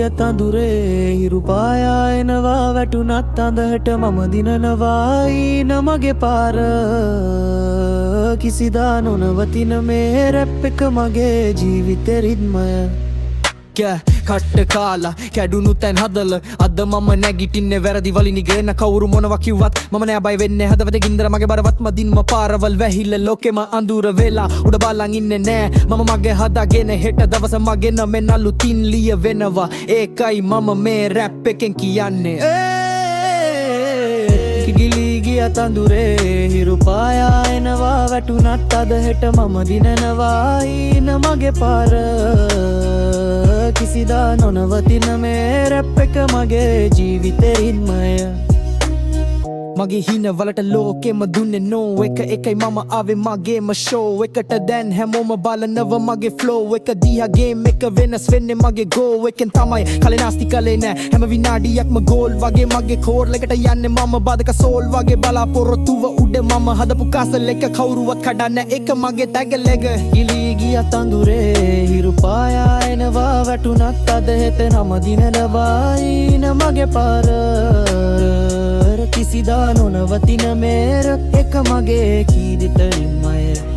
ගිය තඳුරේ හිරු පායා එනවා වැටුනත් අඳහට මම දිනනවා ඊන මගේ පාර කිසිදා නොනවතින මේ රැප් එක මගේ ජීවිතේ රිද්මය කට්ට කාලා කැඩුණු තැන් හදල අද මම නැගිටින්නේ වැරදි වලින් ඉගෙන කවුරු මොනවා කිව්වත් මම නෑ බය වෙන්නේ හදවත ගින්දර මගේ බරවත් මදින්ම පාරවල් වැහිල්ල ලෝකෙම අඳුර වෙලා උඩ බලන් ඉන්නේ නෑ මම මගේ හදාගෙන හෙට දවස මගේ නම නලුතින් ලිය වෙනවා ඒකයි මම මේ රැප් එකෙන් කියන්නේ කිගිලී ගිය තඳුරේ හිරු පායා එනවා වැටුනත් අද හෙට මම දිනනවා ඊන මගේ පාර කිසිදා නොනවතින මේ රැප් එක මගේ ජීවිතේ රිද්මය මගේ හින වලට ලෝකෙම දුන්නේ නෝ එක එකයි මම ආවේ මගේම ෂෝ එකට දැන් හැමෝම බලනව මගේ ෆ්ලෝ එක දිහා ගේම් එක වෙනස් වෙන්නේ මගේ ගෝ එකෙන් තමයි කලේ නාස්ති කලේ නෑ හැම විනාඩියක්ම ගෝල් වගේ මගේ කෝල් එකට යන්නේ මම බාදක සෝල් වගේ බලාපොරොත්තුව උඩ මම හදපු කාසල් එක කවුරුවත් කඩන්නේ එක මගේ තැගල් එක ගිලී ගිය තඳුරේ හිරු පායා එනවා වැටුනත් අද හෙට නම දිනනවා ඊන මගේ පාර කිසිදා නොනවතින මේර එක මගේ කීදිත රිද්මය